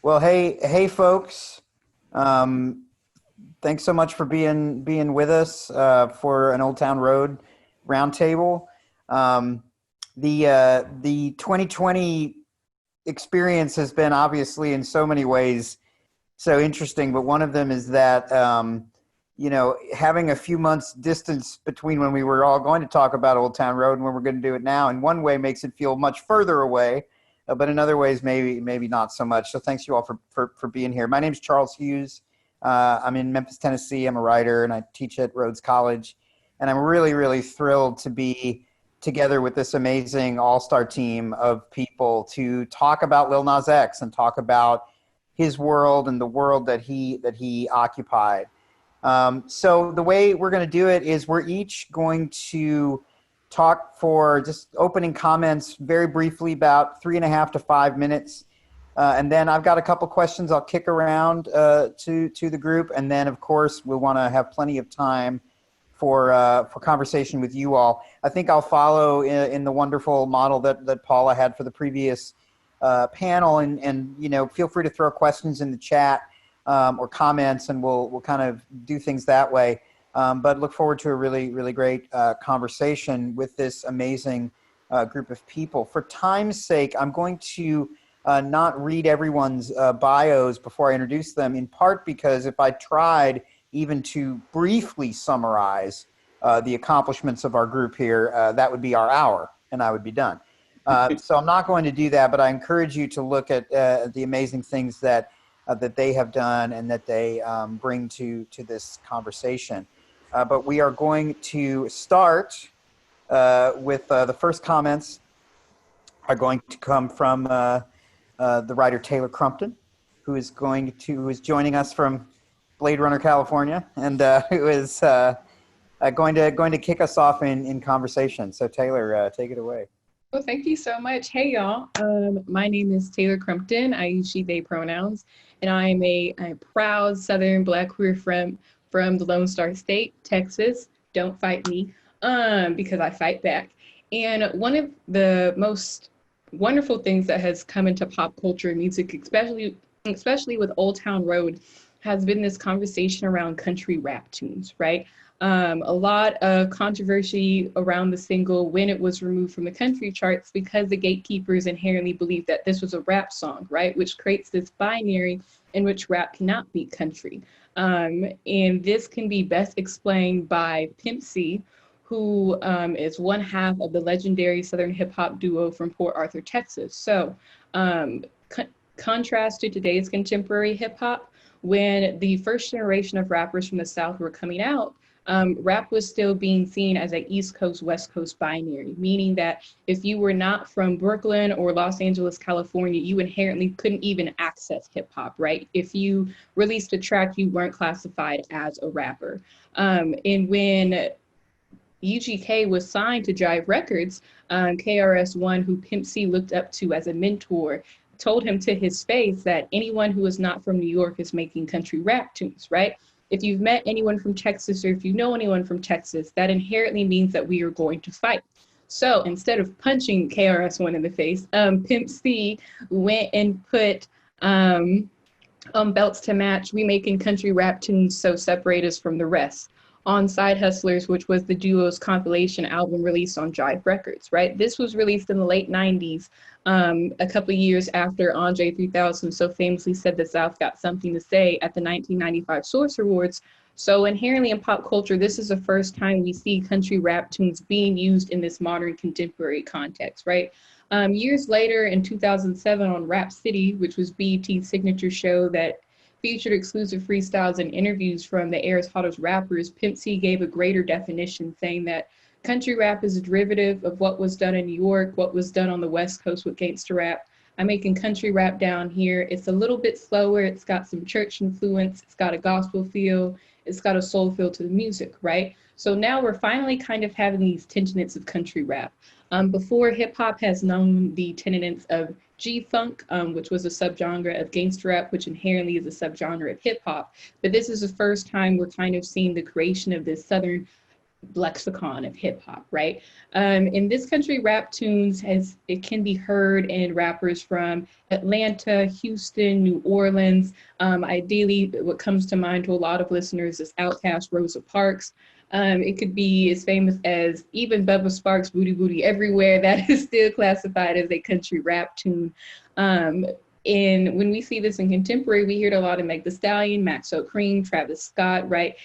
Well, hey, folks. Um, Thanks so much for being with us for an Old Town Road roundtable. Um, the 2020 experience has been obviously in so many ways so interesting, but one of them is that having a few months distance between when we were all going to talk about Old Town Road and when we're going to do it now, in one way makes it feel much further away, but in other ways maybe not so much. So thanks you all for being here. My name is Charles Hughes. I'm in Memphis, Tennessee. I'm a writer and I teach at Rhodes College, and I'm really thrilled to be together with this amazing all-star team of people to talk about Lil Nas X and talk about his world and the world that he occupied. So the way we're going to do it is we're each going to talk for just opening comments very briefly, about 3.5 to 5 minutes. And then I've got a couple questions I'll kick around to the group. And then, of course, we'll want to have plenty of time for conversation with you all. I think I'll follow in the wonderful model that Paula had for the previous panel. And feel free to throw questions in the chat or comments, and we'll kind of do things that way. But look forward to a really great conversation with this amazing group of people. For time's sake, I'm going to not read everyone's bios before I introduce them, in part because if I tried even to briefly summarize the accomplishments of our group here, that would be our hour, and I would be done. So I'm not going to do that, but I encourage you to look at the amazing things that they have done and that they bring to this conversation. But we are going to start with the first comments are going to come from the writer Taylor Crumpton, who is joining us from Blade Runner, California, and who is going to kick us off in conversation. So Taylor, take it away. Well, thank you so much. Hey, y'all. My name is Taylor Crumpton. I use she, they pronouns, and I'm a proud Southern Black queer from the Lone Star State, Texas. Don't fight me, because I fight back. And one of the most wonderful things that has come into pop culture and music, especially with Old Town Road, has been this conversation around country rap tunes, right? A lot of controversy around the single when it was removed from the country charts because the gatekeepers inherently believed that this was a rap song, right? Which creates this binary in which rap cannot be country. And this can be best explained by Pimp C, who is one half of the legendary Southern hip hop duo from Port Arthur, Texas. So contrast to today's contemporary hip hop, when the first generation of rappers from the South were coming out, rap was still being seen as a East Coast, West Coast binary, meaning that if you were not from Brooklyn or Los Angeles, California, you inherently couldn't even access hip hop, right? If you released a track, you weren't classified as a rapper. And when UGK was signed to Jive Records, KRS-One, who Pimp C looked up to as a mentor, told him to his face that anyone who is not from New York is making country rap tunes, right? If you've met anyone from Texas or if you know anyone from Texas, that inherently means that we are going to fight. So instead of punching KRS-One in the face, Pimp C went and put belts to match, we making country rap tunes, so separate us from the rest, on Side Hustlers, which was the duo's compilation album released on Jive Records, right? This was released in the late 90s, a couple of years after Andre 3000 so famously said the South got something to say at the 1995 Source Awards. So inherently in pop culture, this is the first time we see country rap tunes being used in this modern contemporary context, right? Years later, in 2007 on Rap City, which was BET's signature show that featured exclusive freestyles and interviews from the era's hottest rappers, Pimp C gave a greater definition, saying that country rap is a derivative of what was done in New York, what was done on the West Coast with gangster rap. I'm making country rap down here. It's a little bit slower. It's got some church influence. It's got a gospel feel. It's got a soul feel to the music, right? So now we're finally kind of having these tenets of country rap. Before, hip hop has known the tenets of G-Funk, which was a subgenre of gangster rap, which inherently is a subgenre of hip hop. But this is the first time we're kind of seeing the creation of this Southern lexicon of hip hop, right? In this country, rap tunes it can be heard in rappers from Atlanta, Houston, New Orleans. Ideally, what comes to mind to a lot of listeners is Outkast, Rosa Parks. It could be as famous as even Bubba Sparks' Booty Booty Everywhere. That is still classified as a country rap tune. And when we see this in contemporary, we hear it a lot in Meg Thee Stallion, Maxo Cream, Travis Scott, right?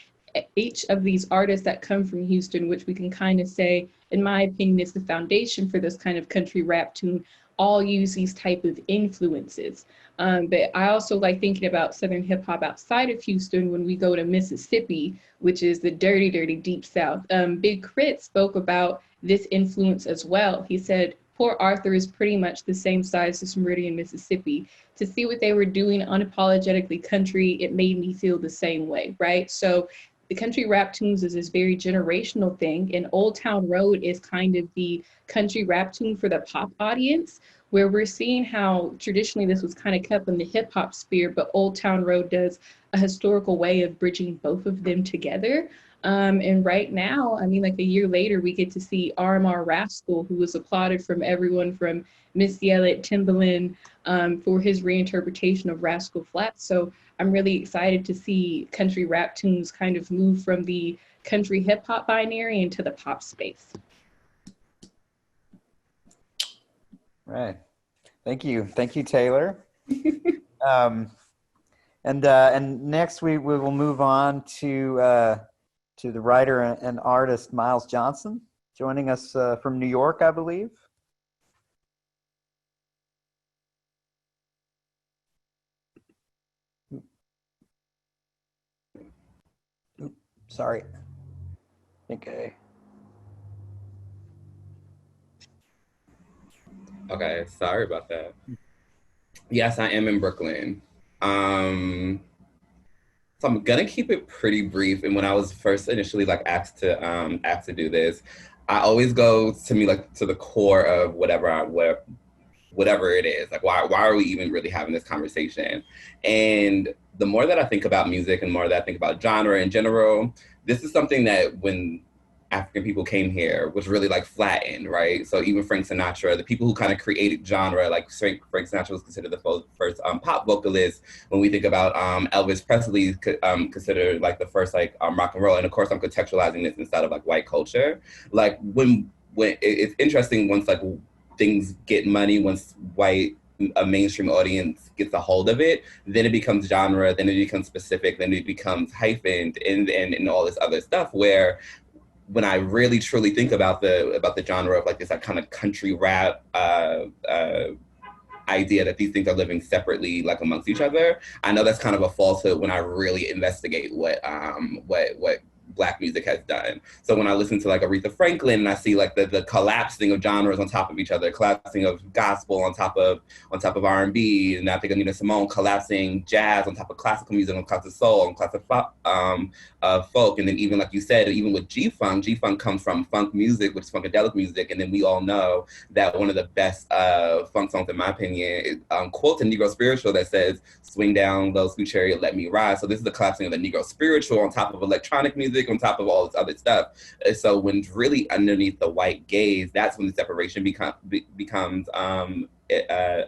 Each of these artists that come from Houston, which we can kind of say, in my opinion, is the foundation for this kind of country rap tune, all use these type of influences. But I also like thinking about Southern hip hop outside of Houston when we go to Mississippi, which is the dirty, dirty deep South. Big Crit spoke about this influence as well. He said, Port Arthur is pretty much the same size as Meridian, Mississippi. To see what they were doing unapologetically country, it made me feel the same way, right? So the country rap tunes is this very generational thing, and Old Town Road is kind of the country rap tune for the pop audience, where we're seeing how traditionally this was kind of kept in the hip hop sphere, but Old Town Road does a historical way of bridging both of them together. And right now, I mean, like a year later, we get to see RMR Rascal, who was applauded from everyone from Missy Elliott, Timbaland, for his reinterpretation of Rascal Flatts. So I'm really excited to see country rap tunes kind of move from the country hip hop binary into the pop space. Right. Thank you, Taylor. And next we will move on to the writer and artist Myles Johnson, joining us from New York, I believe. Sorry. Okay. Okay, sorry about that. Yes, I am in Brooklyn. So I'm gonna keep it pretty brief. And when I was first initially like asked to do this, I always go to me like to the core of whatever it is. Like why are we even really having this conversation? And the more that I think about music and the more that I think about genre in general, this is something that when African people came here was really like flattened, right? So even Frank Sinatra, the people who kind of created genre, like Frank Sinatra was considered the first pop vocalist. When we think about Elvis Presley, considered like the first like rock and roll. And of course, I'm contextualizing this inside of like white culture. Like when it's interesting once like things get money, once a mainstream audience gets a hold of it, then it becomes genre, then it becomes specific, then it becomes hyphened and all this other stuff where when I really truly think about the genre of like this like kind of country rap idea that these things are living separately like amongst each other, I know that's kind of a falsehood when I really investigate what Black music has done. So when I listen to like Aretha Franklin and I see like the collapsing of genres on top of each other, collapsing of gospel on top of R&B, and I think of Nina Simone collapsing jazz on top of classical music, on top of soul, on top of folk, and then even like you said, even with G-Funk comes from funk music, which is funkadelic music, and then we all know that one of the best funk songs, in my opinion, quotes a Negro spiritual that says, "Swing down, low, sweet chariot, let me ride." So this is the collapsing of the Negro spiritual on top of electronic music, on top of all this other stuff. And so when it's really underneath the white gaze, that's when the separation becomes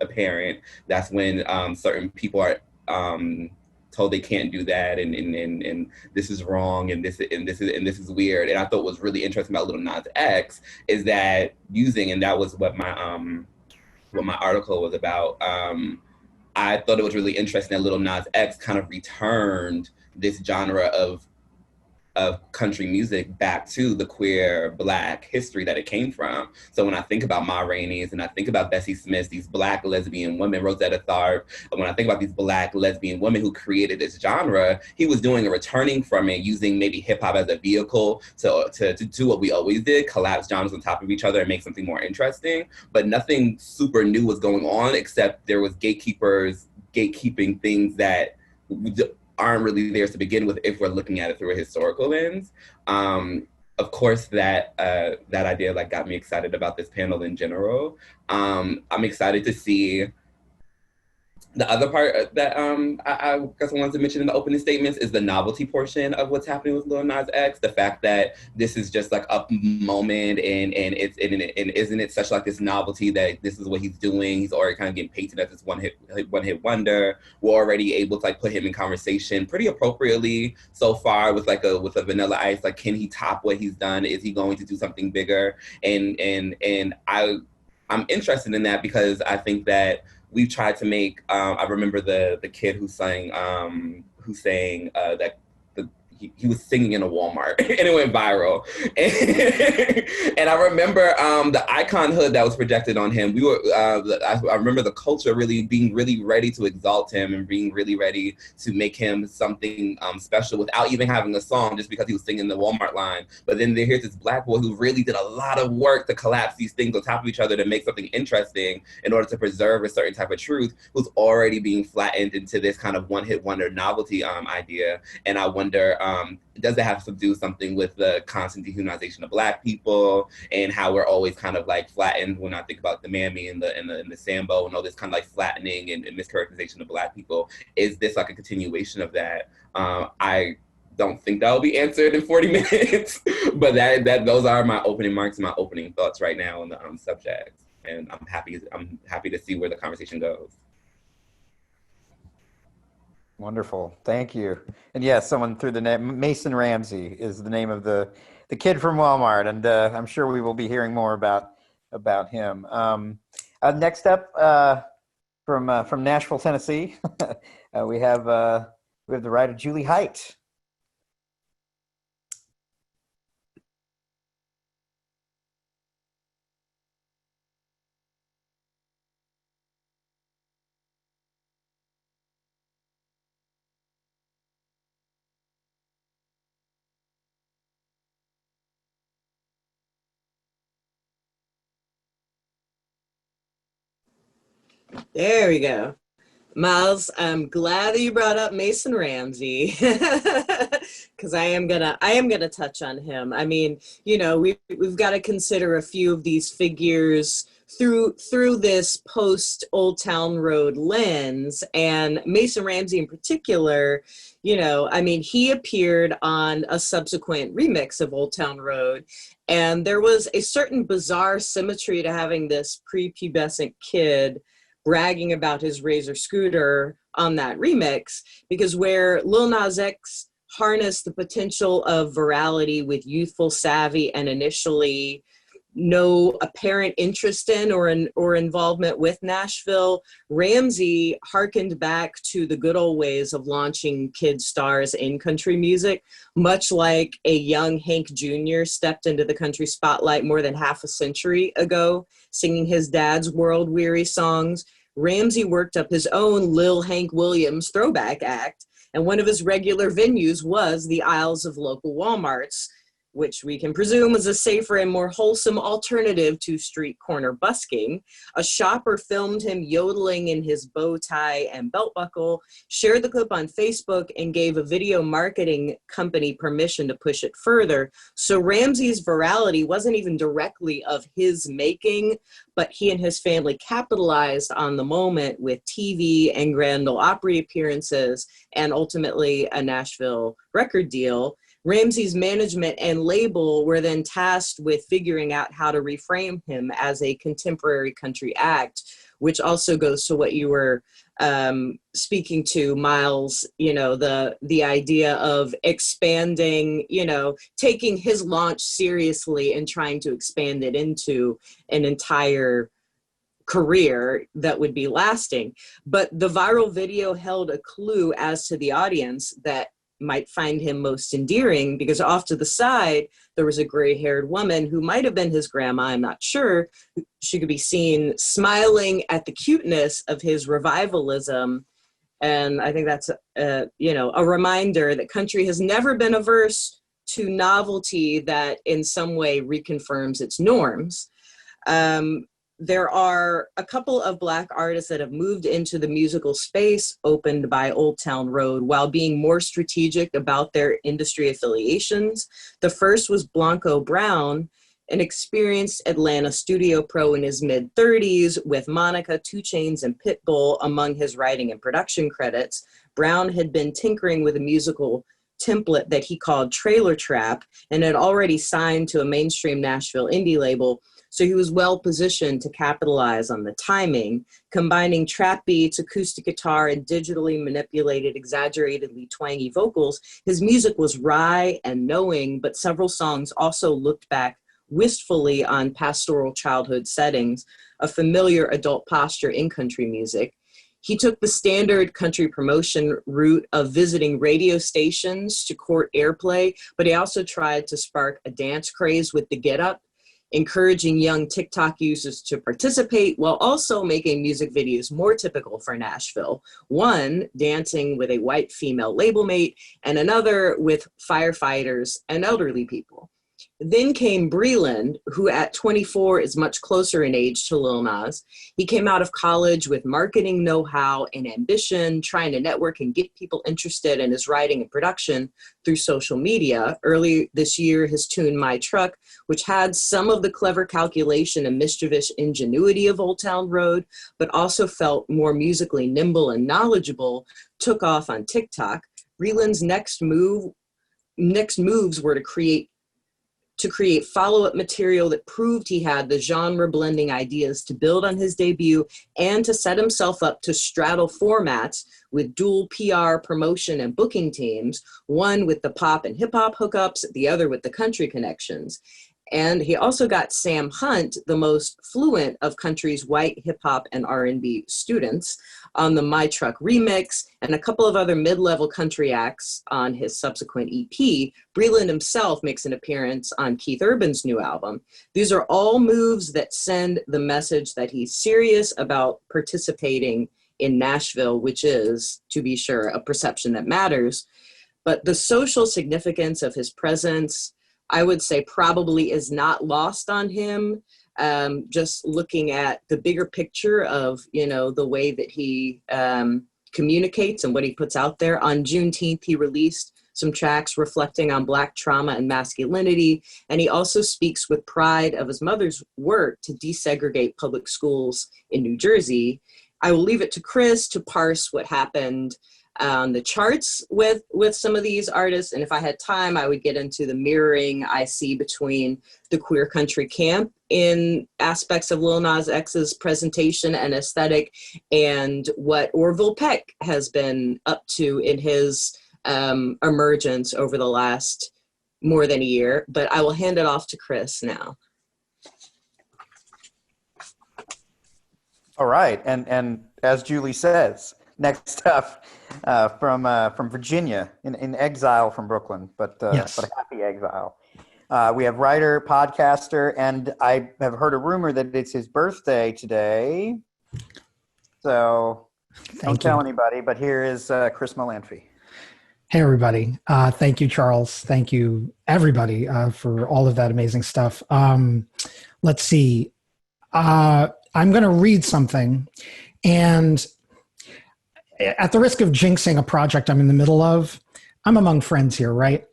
apparent. That's when certain people are told they can't do that, and this is wrong, and this is weird. And I thought what was really interesting about Lil Nas X is that and that was what my article was about. I thought it was really interesting that Lil Nas X kind of returned this genre of country music back to the queer Black history that it came from. So when I think about Ma Rainey's and I think about Bessie Smith, these Black lesbian women, Rosetta Tharpe, and when I think about these Black lesbian women who created this genre, he was doing a returning from it, using maybe hip hop as a vehicle to do what we always did, collapse genres on top of each other and make something more interesting. But nothing super new was going on, except there was gatekeeping things that aren't really there to begin with if we're looking at it through a historical lens. Of course, that idea like got me excited about this panel in general. I'm excited to see The other part that I guess I wanted to mention in the opening statements is the novelty portion of what's happening with Lil Nas X. The fact that this is just like a moment, and isn't it such like this novelty that this is what he's doing? He's already kind of getting painted as this one hit wonder. We're already able to like put him in conversation pretty appropriately so far with with a Vanilla Ice. Like, can he top what he's done? Is he going to do something bigger? And I'm interested in that because I think that we've tried to make. I remember the kid who sang that he was singing in a Walmart and it went viral. And I remember the icon hood that was projected on him. I remember the culture really being really ready to exalt him and being really ready to make him something special without even having a song, just because he was singing the Walmart line. But then here's this Black boy who really did a lot of work to collapse these things on top of each other to make something interesting in order to preserve a certain type of truth, who's already being flattened into this kind of one-hit wonder novelty idea. And I wonder, does it have to do something with the constant dehumanization of Black people and how we're always kind of like flattened when I think about the Mammy and the Sambo and all this kind of like flattening and mischaracterization of Black people? Is this like a continuation of that? I don't think that will be answered in 40 minutes, but those are my opening marks and my opening thoughts right now on the subject. And I'm happy to see where the conversation goes. Wonderful, thank you. And yes, someone threw the name. Mason Ramsey is the name of the kid from Walmart, and I'm sure we will be hearing more about him. Next up, from Nashville, Tennessee, we have the writer Julie Hight. There we go. Myles, I'm glad that you brought up Mason Ramsey because I am gonna touch on him. I mean, you know, we've got to consider a few of these figures through this post Old Town Road lens, and Mason Ramsey in particular. You know, I mean, he appeared on a subsequent remix of Old Town Road, and there was a certain bizarre symmetry to having this prepubescent kid bragging about his Razor scooter on that remix, because where Lil Nas X harnessed the potential of virality with youthful savvy and initially no apparent interest in or involvement with Nashville, Ramsey harkened back to the good old ways of launching kid stars in country music, much like a young Hank Jr. stepped into the country spotlight more than half a century ago, singing his dad's world-weary songs. Ramsey worked up his own Lil Hank Williams throwback act, and one of his regular venues was the aisles of local Walmarts, which we can presume is a safer and more wholesome alternative to street corner busking. A shopper filmed him yodeling in his bow tie and belt buckle, shared the clip on Facebook, and gave a video marketing company permission to push it further. So Ramsey's virality wasn't even directly of his making, but he and his family capitalized on the moment with TV and Grand Ole Opry appearances and ultimately a Nashville record deal. Ramsey's management and label were then tasked with figuring out how to reframe him as a contemporary country act, which also goes to what you were speaking to, Myles, you know, the idea of expanding, you know, taking his launch seriously and trying to expand it into an entire career that would be lasting. But the viral video held a clue as to the audience that might find him most endearing, because off to the side, there was a gray-haired woman who might have been his grandma, I'm not sure. She could be seen smiling at the cuteness of his revivalism. And I think that's, you know, a reminder that country has never been averse to novelty that in some way reconfirms its norms. There are a couple of Black artists that have moved into the musical space opened by Old Town Road while being more strategic about their industry affiliations. The first was Blanco Brown, An experienced Atlanta studio pro in his mid-30s with Monica, 2 Chainz, and Pitbull among his writing and production credits, Brown had been tinkering with a musical template that he called Trailer Trap and had already signed to a mainstream Nashville indie label, so he was well positioned to capitalize on the timing. Combining trap beats, acoustic guitar, and digitally manipulated, exaggeratedly twangy vocals, his music was wry and knowing, but several songs also looked back wistfully on pastoral childhood settings, a familiar adult posture in country music. He took the standard country promotion route of visiting radio stations to court airplay, but he also tried to spark a dance craze with the Get Up, encouraging young TikTok users to participate while also making music videos more typical for Nashville. One dancing with a white female label mate and another with firefighters and elderly people. Then came Breland, who at 24 is much closer in age to Lil Nas. He came out of college with marketing know-how and ambition, trying to network and get people interested in his writing and production through social media. Early this year, his tune My Truck, which had some of the clever calculation and mischievous ingenuity of Old Town Road, but also felt more musically nimble and knowledgeable, took off on TikTok. Breland's next moves were to create follow-up material that proved he had the genre-blending ideas to build on his debut and to set himself up to straddle formats with dual PR, promotion, and booking teams, one with the pop and hip-hop hookups, the other with the country connections. And he also got Sam Hunt, the most fluent of country's white hip-hop and R&B students, on the My Truck remix, and a couple of other mid-level country acts on his subsequent EP. Breland himself makes an appearance on Keith Urban's new album. These are all moves that send the message that he's serious about participating in Nashville, which is, to be sure, a perception that matters. But the social significance of his presence, I would say, probably is not lost on him. Just looking at the bigger picture of, the way that he communicates and what he puts out there. On Juneteenth, he released some tracks reflecting on Black trauma and masculinity. And he also speaks with pride of his mother's work to desegregate public schools in New Jersey. I will leave it to Chris to parse what happened on the charts with some of these artists. And if I had time, I would get into the mirroring I see between the queer country camp in aspects of Lil Nas X's presentation and aesthetic, and what Orville Peck has been up to in his emergence over the last more than a year. But I will hand it off to Chris now. All right, and as Julie says, next up from Virginia, in exile from Brooklyn, but Yes. but a happy exile. We have writer, podcaster, and I have heard a rumor that it's his birthday today. So don't tell anybody, but here is Chris Molanphy. Hey, everybody. Thank you, Charles. Thank you, everybody, for all of that amazing stuff. Let's see. I'm going to read something, and at the risk of jinxing a project I'm in the middle of, I'm among friends here, right?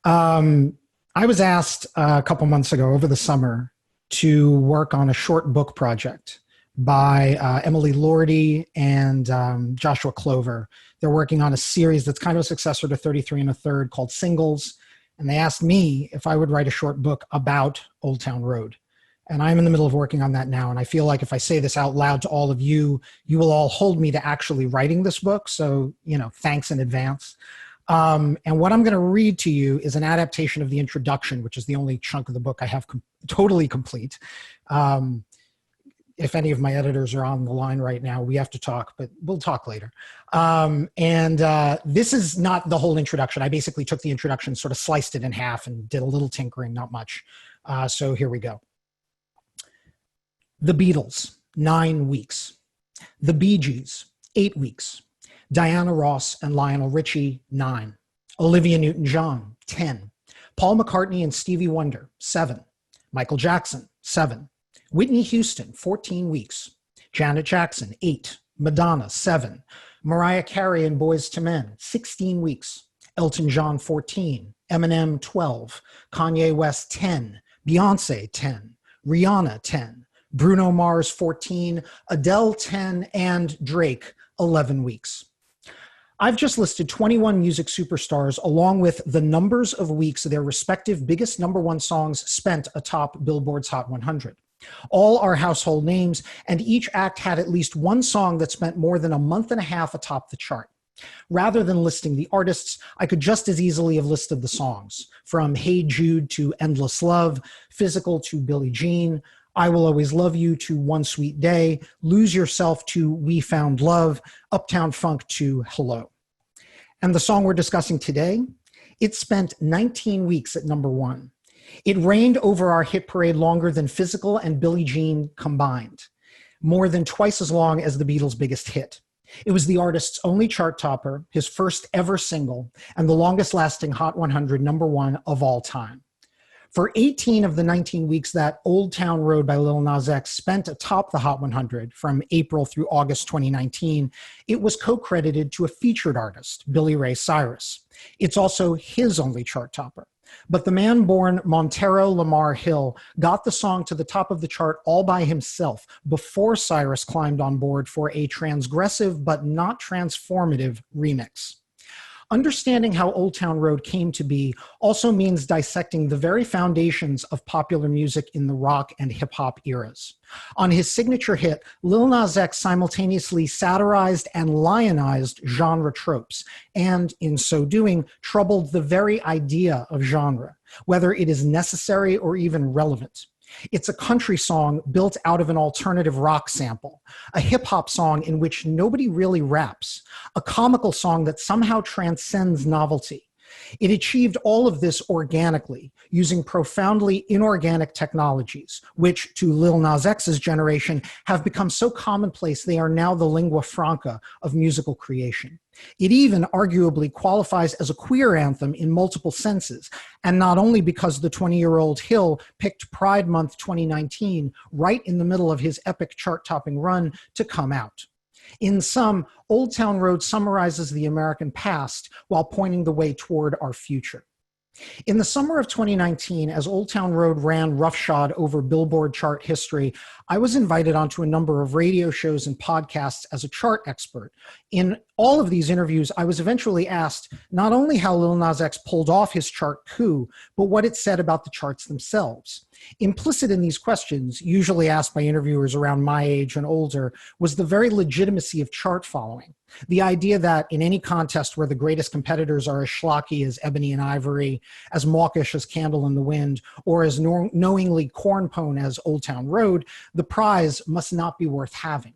I was asked a couple months ago over the summer to work on a short book project by Emily Lordy and Joshua Clover. They're working on a series that's kind of a successor to 33 1/3 called Singles. And they asked me if I would write a short book about Old Town Road. And I'm in the middle of working on that now. And I feel like if I say this out loud to all of you, you will all hold me to actually writing this book. So, thanks in advance. And what I'm going to read to you is an adaptation of the introduction, which is the only chunk of the book I have totally complete. If any of my editors are on the line right now, we have to talk, but we'll talk later. This is not the whole introduction. I basically took the introduction, sort of sliced it in half and did a little tinkering, not much. So here we go. The Beatles, 9 weeks. The Bee Gees, 8 weeks. Diana Ross and Lionel Richie, 9. Olivia Newton-John, 10. Paul McCartney and Stevie Wonder, 7. Michael Jackson, 7. Whitney Houston, 14 weeks. Janet Jackson, 8. Madonna, 7. Mariah Carey and Boyz II Men, 16 weeks. Elton John, 14. Eminem, 12. Kanye West, 10. Beyonce 10, Rihanna 10, Bruno Mars 14, Adele 10, and Drake 11 weeks. I've just listed 21 music superstars along with the numbers of weeks their respective biggest number one songs spent atop Billboard's Hot 100. All are household names, and each act had at least one song that spent more than a month and a half atop the chart. Rather than listing the artists, I could just as easily have listed the songs, from Hey Jude to Endless Love, Physical to Billie Jean, I Will Always Love You to One Sweet Day, Lose Yourself to We Found Love, Uptown Funk to Hello. And the song we're discussing today, it spent 19 weeks at number one. It reigned over our hit parade longer than Physical and Billie Jean combined, more than twice as long as the Beatles' biggest hit. It was the artist's only chart topper, his first ever single, and the longest lasting Hot 100 number one of all time. For 18 of the 19 weeks that Old Town Road by Lil Nas X spent atop the Hot 100 from April through August 2019, it was co-credited to a featured artist, Billy Ray Cyrus. It's also his only chart topper. But the man born Montero Lamar Hill got the song to the top of the chart all by himself before Cyrus climbed on board for a transgressive but not transformative remix. Understanding how Old Town Road came to be also means dissecting the very foundations of popular music in the rock and hip hop eras. On his signature hit, Lil Nas X simultaneously satirized and lionized genre tropes, and in so doing, troubled the very idea of genre, whether it is necessary or even relevant. It's a country song built out of an alternative rock sample, a hip-hop song in which nobody really raps, a comical song that somehow transcends novelty. It achieved all of this organically, using profoundly inorganic technologies, which, to Lil Nas X's generation, have become so commonplace they are now the lingua franca of musical creation. It even arguably qualifies as a queer anthem in multiple senses, and not only because the 20-year-old Hill picked Pride Month 2019 right in the middle of his epic chart-topping run to come out. In sum, Old Town Road summarizes the American past while pointing the way toward our future. In the summer of 2019, as Old Town Road ran roughshod over Billboard chart history, I was invited onto a number of radio shows and podcasts as a chart expert. In all of these interviews, I was eventually asked not only how Lil Nas X pulled off his chart coup, but what it said about the charts themselves. Implicit in these questions, usually asked by interviewers around my age and older, was the very legitimacy of chart following. The idea that in any contest where the greatest competitors are as schlocky as Ebony and Ivory, as mawkish as Candle in the Wind, or as knowingly cornpone as Old Town Road, the prize must not be worth having.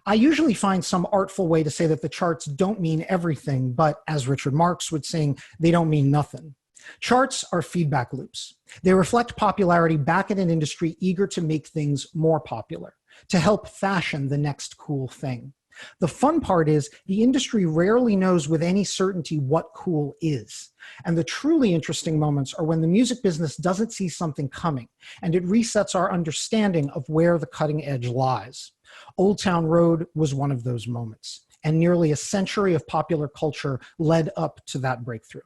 I usually find some artful way to say that the charts don't mean everything, but as Richard Marx would sing, they don't mean nothing. Charts are feedback loops. They reflect popularity back at an industry eager to make things more popular, to help fashion the next cool thing. The fun part is the industry rarely knows with any certainty what cool is. And the truly interesting moments are when the music business doesn't see something coming, and it resets our understanding of where the cutting edge lies. Old Town Road was one of those moments, and nearly a century of popular culture led up to that breakthrough.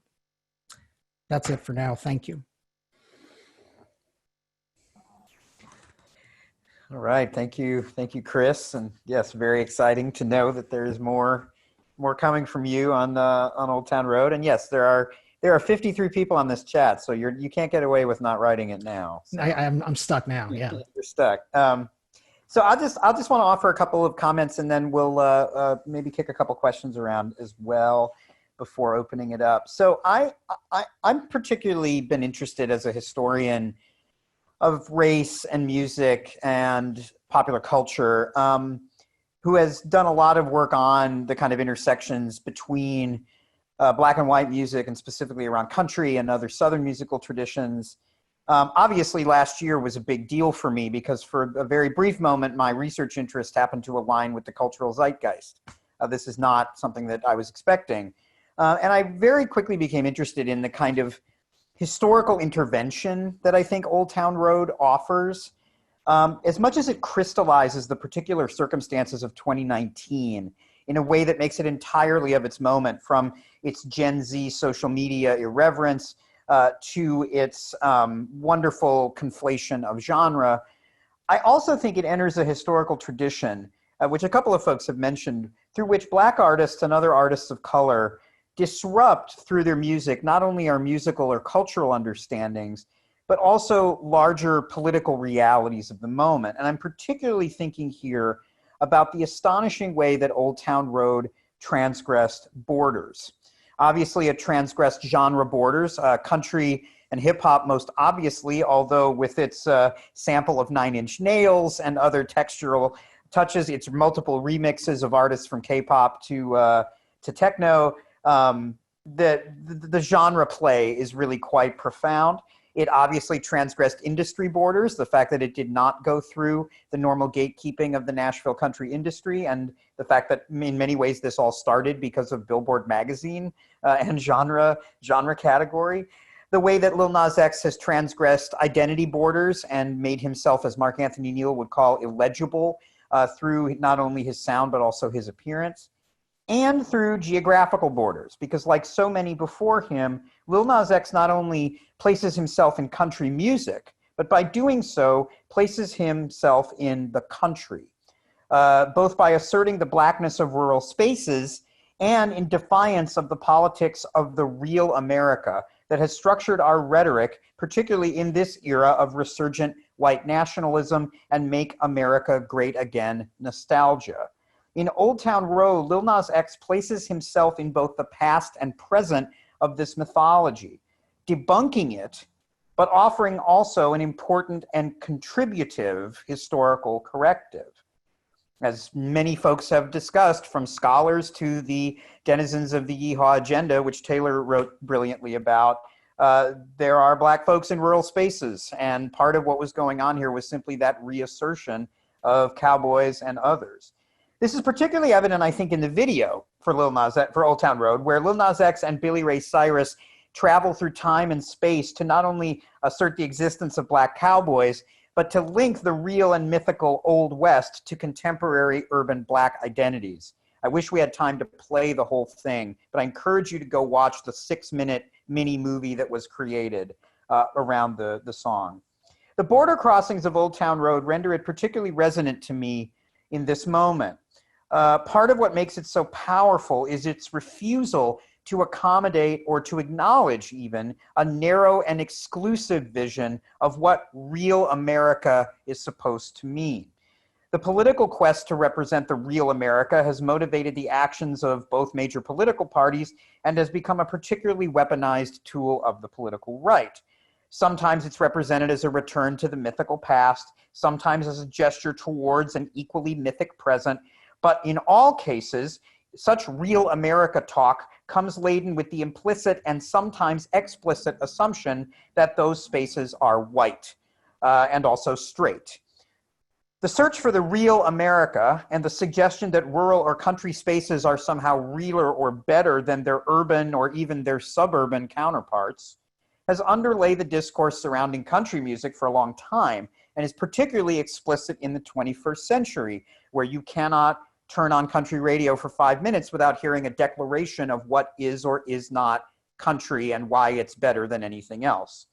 That's it for now. Thank you. All right. Thank you, Chris. And yes, very exciting to know that there's more coming from you on Old Town Road. And yes, there are 53 people on this chat, so you can't get away with not writing it now. So. I'm stuck now. Yeah, you're stuck. So I'll just want to offer a couple of comments, and then we'll maybe kick a couple questions around as well before opening it up. So I'm particularly been interested as a historian of race and music and popular culture, who has done a lot of work on the kind of intersections between black and white music, and specifically around country and other Southern musical traditions. Obviously, last year was a big deal for me because for a very brief moment, my research interest happened to align with the cultural zeitgeist. This is not something that I was expecting. And I very quickly became interested in the kind of historical intervention that I think Old Town Road offers, as much as it crystallizes the particular circumstances of 2019 in a way that makes it entirely of its moment, from its Gen Z social media irreverence to its wonderful conflation of genre. I also think it enters a historical tradition, which a couple of folks have mentioned, through which Black artists and other artists of color disrupt through their music not only our musical or cultural understandings, but also larger political realities of the moment. And I'm particularly thinking here about the astonishing way that Old Town Road transgressed borders. Obviously, it transgressed genre borders, country and hip hop most obviously, although with its sample of Nine Inch Nails and other textural touches, its multiple remixes of artists from K-pop to techno, the genre play is really quite profound. It obviously transgressed industry borders, the fact that it did not go through the normal gatekeeping of the Nashville country industry, and the fact that in many ways this all started because of Billboard magazine and genre category. The way that Lil Nas X has transgressed identity borders and made himself, as Mark Anthony Neal would call, illegible through not only his sound but also his appearance. And through geographical borders, because like so many before him, Lil Nas X not only places himself in country music, but by doing so, places himself in the country, both by asserting the blackness of rural spaces and in defiance of the politics of the real America that has structured our rhetoric, particularly in this era of resurgent white nationalism and Make America Great Again nostalgia. In Old Town Road, Lil Nas X places himself in both the past and present of this mythology, debunking it, but offering also an important and contributive historical corrective. As many folks have discussed, from scholars to the denizens of the Yeehaw agenda, which Taylor wrote brilliantly about, there are Black folks in rural spaces, and part of what was going on here was simply that reassertion of cowboys and others. This is particularly evident, I think, in the video for Old Town Road, where Lil Nas X and Billy Ray Cyrus travel through time and space to not only assert the existence of Black cowboys, but to link the real and mythical Old West to contemporary urban Black identities. I wish we had time to play the whole thing, but I encourage you to go watch the 6-minute mini movie that was created around the song. The border crossings of Old Town Road render it particularly resonant to me in this moment. Part of what makes it so powerful is its refusal to accommodate or to acknowledge even a narrow and exclusive vision of what real America is supposed to mean. The political quest to represent the real America has motivated the actions of both major political parties and has become a particularly weaponized tool of the political right. Sometimes it's represented as a return to the mythical past, sometimes as a gesture towards an equally mythic present, but in all cases, such real America talk comes laden with the implicit and sometimes explicit assumption that those spaces are white and also straight. The search for the real America and the suggestion that rural or country spaces are somehow realer or better than their urban or even their suburban counterparts has underlaid the discourse surrounding country music for a long time and is particularly explicit in the 21st century, where you cannot turn on country radio for 5 minutes without hearing a declaration of what is or is not country and why it's better than anything else.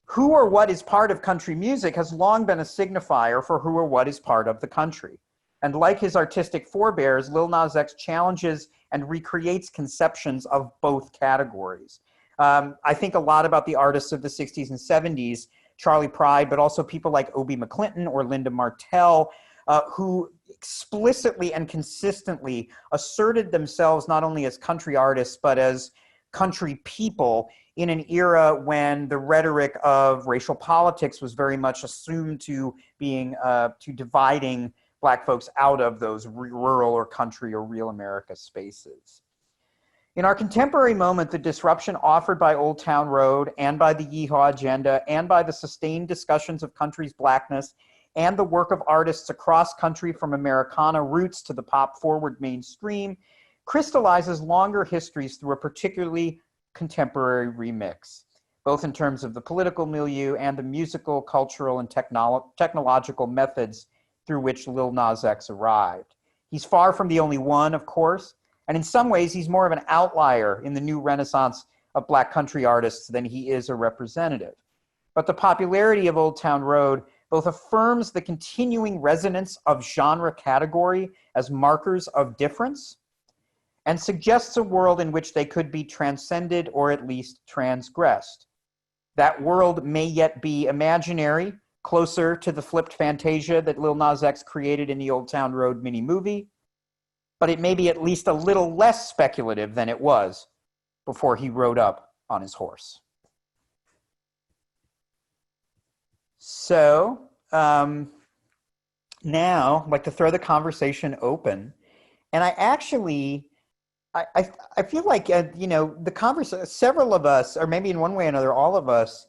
Who or what is part of country music has long been a signifier for who or what is part of the country. And like his artistic forebears, Lil Nas X challenges and recreates conceptions of both categories. I think a lot about the artists of the 60s and 70s, Charlie Pride, but also people like Obie McClinton or Linda Martell, who explicitly and consistently asserted themselves not only as country artists, but as country people in an era when the rhetoric of racial politics was very much assumed to being, to dividing Black folks out of those rural or country or real America spaces. In our contemporary moment, the disruption offered by Old Town Road and by the Yeehaw agenda and by the sustained discussions of country's Blackness and the work of artists across country from Americana roots to the pop-forward mainstream crystallizes longer histories through a particularly contemporary remix, both in terms of the political milieu and the musical, cultural, and technological methods through which Lil Nas X arrived. He's far from the only one, of course, and in some ways he's more of an outlier in the new renaissance of Black country artists than he is a representative. But the popularity of Old Town Road both affirms the continuing resonance of genre category as markers of difference and suggests a world in which they could be transcended or at least transgressed. That world may yet be imaginary, closer to the flipped fantasia that Lil Nas X created in the Old Town Road mini movie, but it may be at least a little less speculative than it was before he rode up on his horse. So now I'd like to throw the conversation open. And I actually, I feel like, the conversation, several of us, or maybe in one way or another, all of us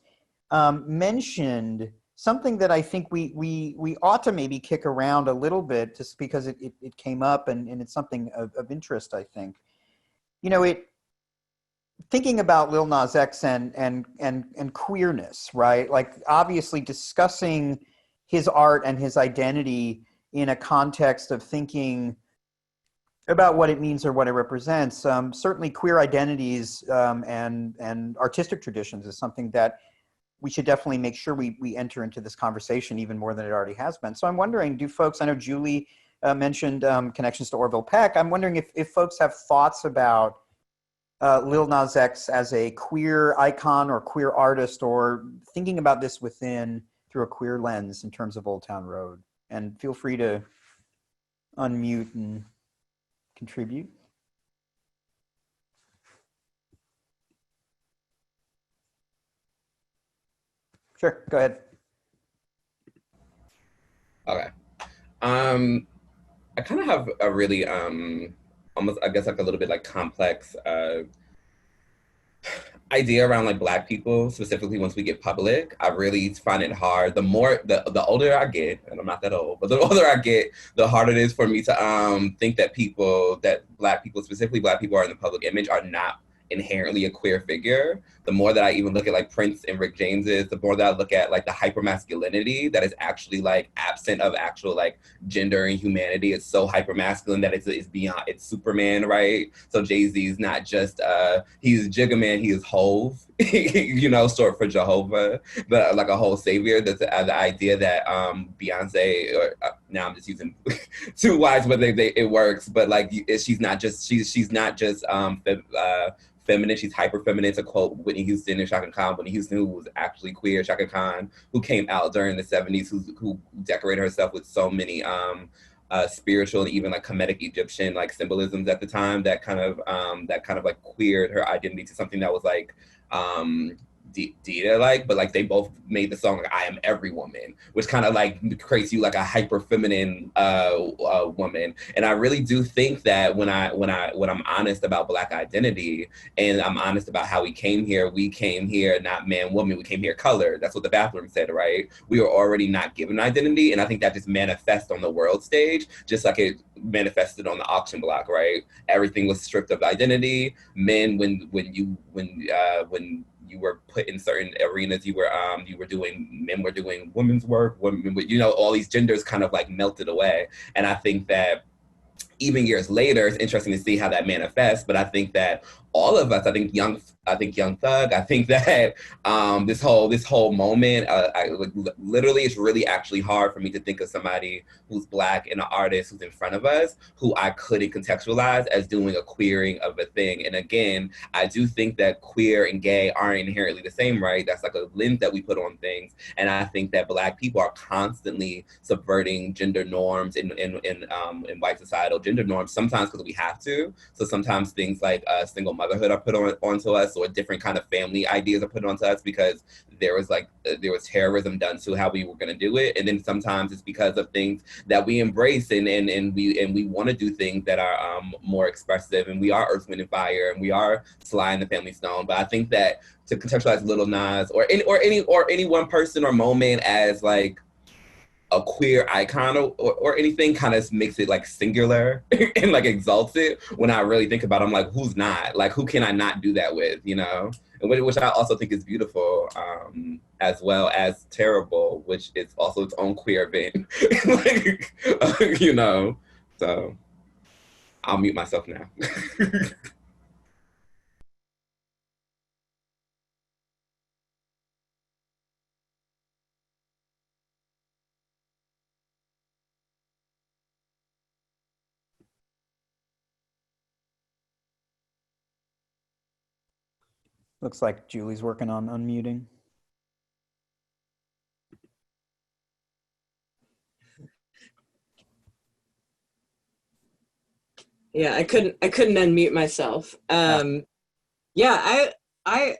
mentioned something that I think we ought to maybe kick around a little bit just because it came up and it's something of interest, I think. Thinking about Lil Nas X and queerness, right? Like obviously discussing his art and his identity in a context of thinking about what it means or what it represents. Certainly queer identities and artistic traditions is something that we should definitely make sure we enter into this conversation even more than it already has been. So I'm wondering, do folks, I know Julie mentioned connections to Orville Peck. I'm wondering if folks have thoughts about Lil Nas X as a queer icon or queer artist, or thinking about this through a queer lens in terms of Old Town Road. And feel free to unmute and contribute. Sure, go ahead. Okay. I kind of have a really almost, I guess, like a little bit like complex idea around like Black people, specifically once we get public. I really find it hard. The older I get, and I'm not that old, but the older I get, the harder it is for me to think that Black people, specifically Black people, are in the public image are not inherently a queer figure. The more that I even look at like Prince and Rick James's, the more that I look at like the hypermasculinity that is actually like absent of actual like gender and humanity. It's so hypermasculine that it's beyond, it's Superman, right? So Jay-Z is not just, he's Jigga he is Hove, short for Jehovah, but like a whole savior. That's the idea that Beyonce, or now I'm just using two words, but it works. But like she's not just feminine, she's hyper feminine, to quote Whitney Houston and Shaka Khan. Whitney Houston, who was actually queer, Shaka Khan, who came out during the 70s, who decorated herself with so many spiritual and even like Kemetic Egyptian like symbolisms at the time that kind of like queered her identity to something that was like Dita like, but like they both made the song like I Am Every Woman, which kind of like creates you like a hyper feminine woman. And I really do think that when I'm honest about Black identity and I'm honest about how we came here not man woman, we came here colored. That's what the bathroom said, right? We were already not given identity, and I think that just manifests on the world stage just like it manifested on the auction block, right? Everything was stripped of identity. Men, when you were put in certain arenas, men were doing women's work, all these genders kind of like melted away. And I think that even years later, it's interesting to see how that manifests. But I think that all of us, I think Young Thug, I think that this whole moment, literally, it's really actually hard for me to think of somebody who's Black and an artist who's in front of us who I couldn't contextualize as doing a queering of a thing. And again, I do think that queer and gay aren't inherently the same, right? That's like a lens that we put on things. And I think that Black people are constantly subverting gender norms in white societal gender norms, sometimes because we have to. So sometimes things like single motherhood are put onto us, or different kind of family ideas are put onto us because there was terrorism done to how we were going to do it. And then sometimes it's because of things that we embrace and we want to do things that are more expressive, and we are Earth, Wind, and Fire, and we are Sly and the Family Stone. But I think that to contextualize Lil Nas or any one person or moment as like a queer icon or anything kind of makes it like singular and like exalts it. When I really think about it, I'm like, who's not? Like, who can I not do that with, And which I also think is beautiful, as well as terrible, which is also its own queer event. So I'll mute myself now. Looks like Julie's working on unmuting. Yeah, I couldn't unmute myself. Yeah, I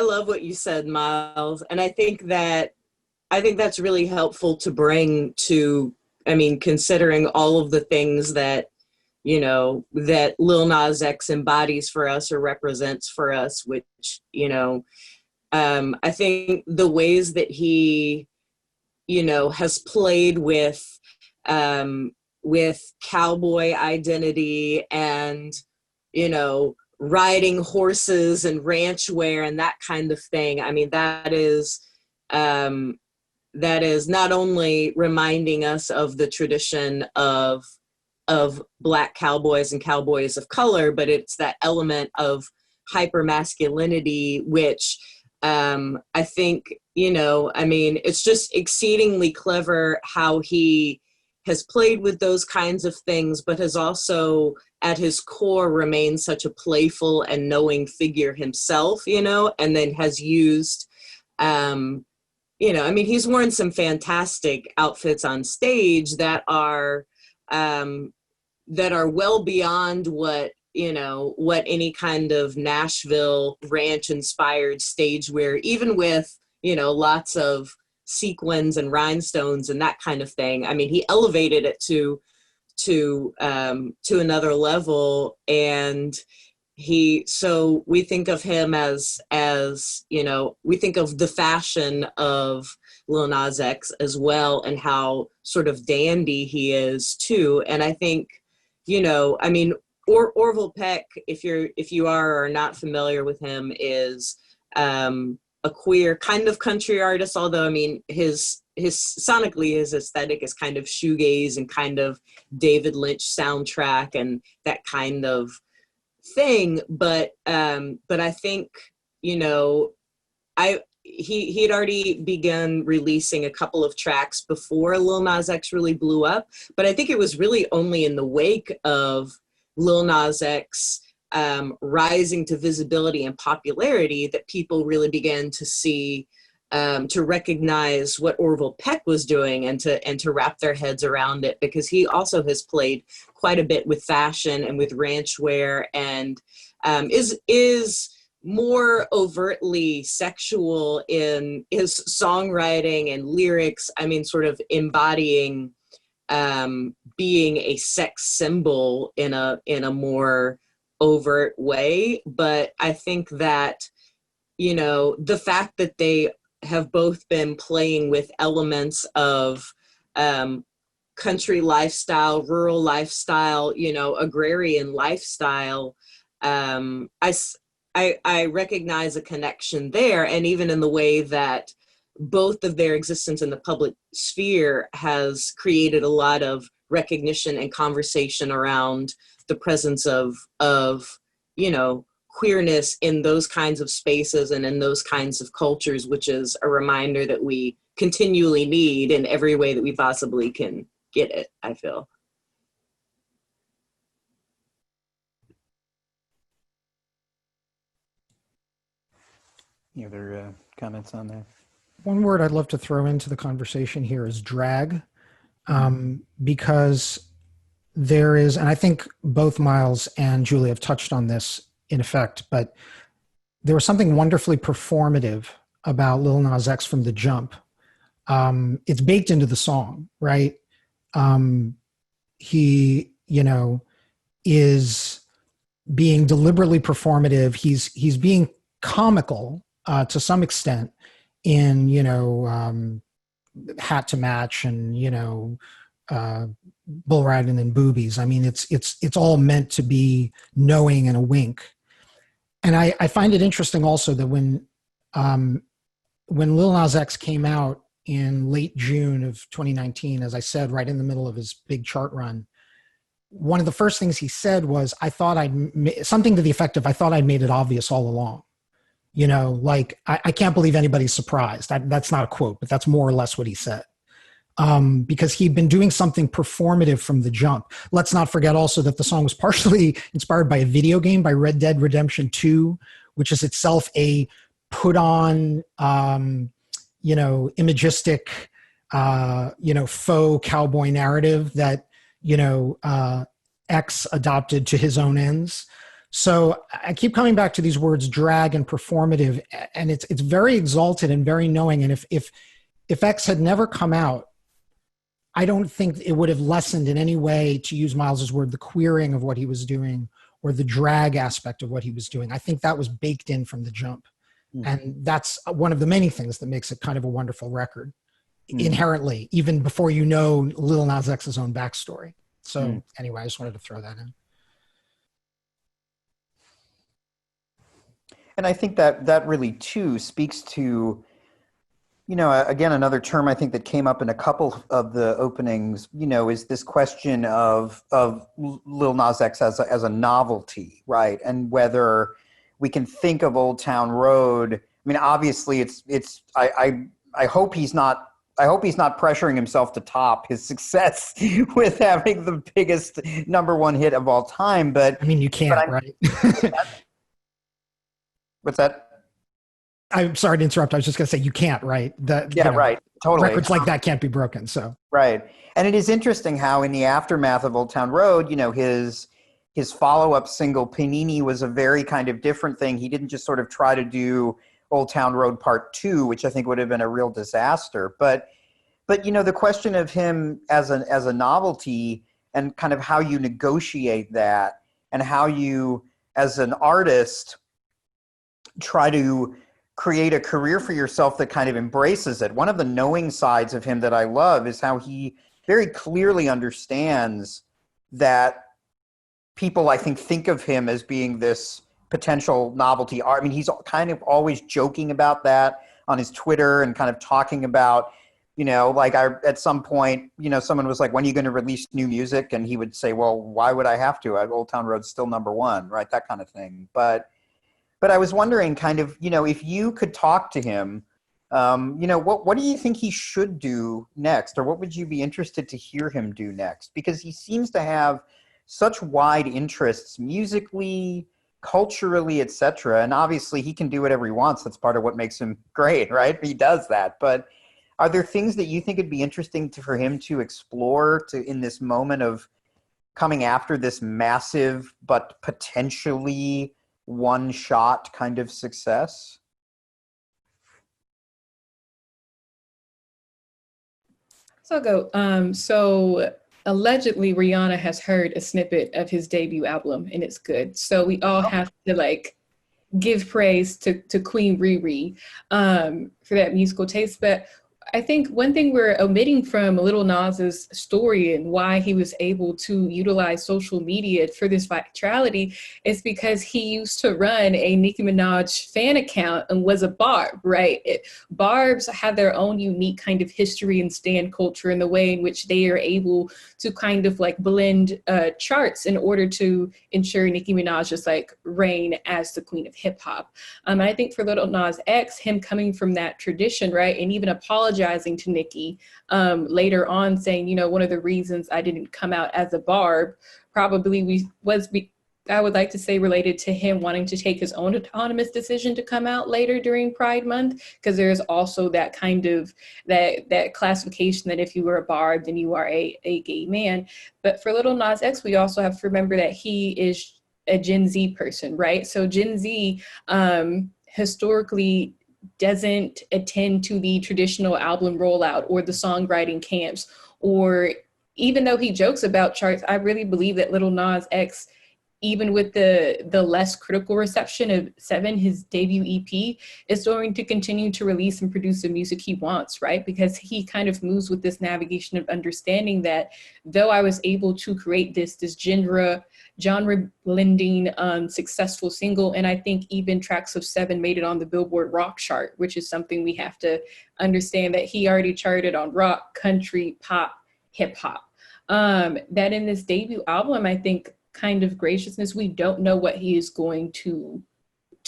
love what you said, Miles, and I think that's really helpful to bring to, I mean, considering all of the things that, you know, that Lil Nas X embodies for us or represents for us, which, you know, I think the ways that he, you know, has played with cowboy identity and, you know, riding horses and ranch wear and that kind of thing. I mean, that is not only reminding us of the tradition of Black cowboys and cowboys of color, but it's that element of hypermasculinity, which I think, you know, I mean, it's just exceedingly clever how he has played with those kinds of things, but has also at his core remained such a playful and knowing figure himself, you know, and then has used, you know, I mean, he's worn some fantastic outfits on stage that are well beyond what, you know, what any kind of Nashville ranch inspired stage wear, even with, you know, lots of sequins and rhinestones and that kind of thing. I mean, he elevated it to another level, and so we think of him as, you know, we think of the fashion of Lil Nas X as well, and how sort of dandy he is too. And I think, you know, I mean, Orville Peck, if you are or are not familiar with him, is a queer kind of country artist, although I mean his sonically his aesthetic is kind of shoegaze and kind of David Lynch soundtrack and that kind of thing. But I think, you know, he had already begun releasing a couple of tracks before Lil Nas X really blew up, but I think it was really only in the wake of Lil Nas X rising to visibility and popularity that people really began to see, to recognize what Orville Peck was doing and to wrap their heads around it, because he also has played quite a bit with fashion and with ranch wear, and is more overtly sexual in his songwriting and lyrics. I mean, sort of embodying being a sex symbol in a more overt way. But I think that, you know, the fact that they have both been playing with elements of country lifestyle, rural lifestyle, you know, agrarian lifestyle, I recognize a connection there. And even in the way that both of their existence in the public sphere has created a lot of recognition and conversation around the presence of, you know, queerness in those kinds of spaces and in those kinds of cultures, which is a reminder that we continually need in every way that we possibly can get it, I feel. Any other comments on that? One word I'd love to throw into the conversation here is drag, because there is, and I think both Myles and Julie have touched on this in effect, but there was something wonderfully performative about Lil Nas X from the jump. It's baked into the song, right? He, you know, is being deliberately performative. He's being comical to some extent in, you know, hat to match and, you know, bull riding and boobies. I mean, it's all meant to be knowing and a wink. And I find it interesting also that when Lil Nas X came out in late June of 2019, as I said, right in the middle of his big chart run, one of the first things he said was, something to the effect of, I thought I'd made it obvious all along. You know, like, I can't believe anybody's surprised. That's not a quote, but that's more or less what he said. Because he'd been doing something performative from the jump. Let's not forget also that the song was partially inspired by a video game, by Red Dead Redemption 2, which is itself a put on, imagistic, faux cowboy narrative that, X adopted to his own ends. So I keep coming back to these words, drag and performative, and it's very exalted and very knowing. And if X had never come out, I don't think it would have lessened in any way, to use Myles's word, the queering of what he was doing or the drag aspect of what he was doing. I think that was baked in from the jump. And that's one of the many things that makes it kind of a wonderful record inherently, even before you know Lil Nas X's own backstory. So anyway, I just wanted to throw that in. And I think that really too speaks to, again, another term I think that came up in a couple of the openings, is this question of Lil Nas X as a novelty, right? And whether we can think of Old Town Road. I mean, obviously I hope he's not pressuring himself to top his success with having the biggest #1 hit of all time. But I mean, you can't, right? What's that? I'm sorry to interrupt. I was just going to say you can't, right? Right. Totally. Records like that can't be broken. So right. And it is interesting how in the aftermath of Old Town Road, his follow-up single Panini was a very kind of different thing. He didn't just sort of try to do Old Town Road Part 2, which I think would have been a real disaster. But the question of him as a novelty and kind of how you negotiate that and how you, as an artist, try to create a career for yourself that kind of embraces it. One of the knowing sides of him that I love is how he very clearly understands that people, I think of him as being this potential novelty art. I mean, he's kind of always joking about that on his Twitter and kind of talking about, at some point, someone was like, when are you going to release new music? And he would say, well, why would I have to? Old Town Road's still #1, right? That kind of thing. But I was wondering kind of, if you could talk to him, what do you think he should do next? Or what would you be interested to hear him do next? Because he seems to have such wide interests musically, culturally, etc. And obviously he can do whatever he wants. That's part of what makes him great, right? He does that. But are there things that you think would be interesting for him to explore in this moment of coming after this massive but potentially one-shot kind of success? So I'll go. So allegedly Rihanna has heard a snippet of his debut album and it's good. So we all have to give praise to Queen Riri for that musical taste. But I think one thing we're omitting from Lil Nas's story and why he was able to utilize social media for this virality is because he used to run a Nicki Minaj fan account and was a barb, right? Barbs have their own unique kind of history and stan culture in the way in which they are able to kind of blend charts in order to ensure Nicki Minaj just reign as the queen of hip hop. And I think for Lil Nas X, him coming from that tradition, right, and even apologizing to Nicki later on, saying, one of the reasons I didn't come out as a barb probably I would like to say related to him wanting to take his own autonomous decision to come out later during Pride Month, because there's also that kind of that classification that if you were a barb, then you are a gay man. But for Lil Nas X, we also have to remember that he is a Gen Z person, right? So Gen Z historically doesn't attend to the traditional album rollout or the songwriting camps, or even though he jokes about charts, I really believe that Lil Nas X, even with the less critical reception of Seven, his debut EP, is going to continue to release and produce the music he wants, right? Because he kind of moves with this navigation of understanding that though I was able to create this genre blending successful single, and I think even tracks of Seven made it on the Billboard Rock chart, which is something we have to understand that he already charted on rock, country, pop, hip hop. That in this debut album, I think kind of graciousness, we don't know what he is going to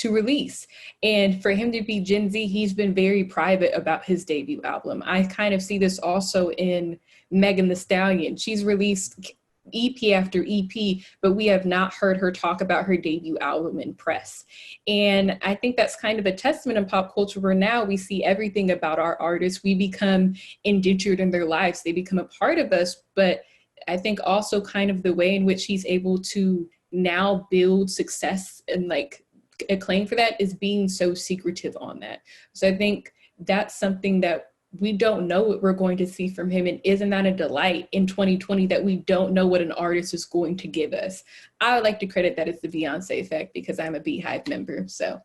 release. And for him to be Gen Z, he's been very private about his debut album. I kind of see this also in Megan Thee Stallion. She's released EP after EP, but we have not heard her talk about her debut album in press. And I think that's kind of a testament in pop culture where now we see everything about our artists. We become indentured in their lives. They become a part of us. But I think also kind of the way in which he's able to now build success and like acclaim for that is being so secretive on that. So I think that's something that we don't know what we're going to see from him. And isn't that a delight in 2020 that we don't know what an artist is going to give us? I would like to credit that as the Beyonce effect because I'm a Beehive member, so.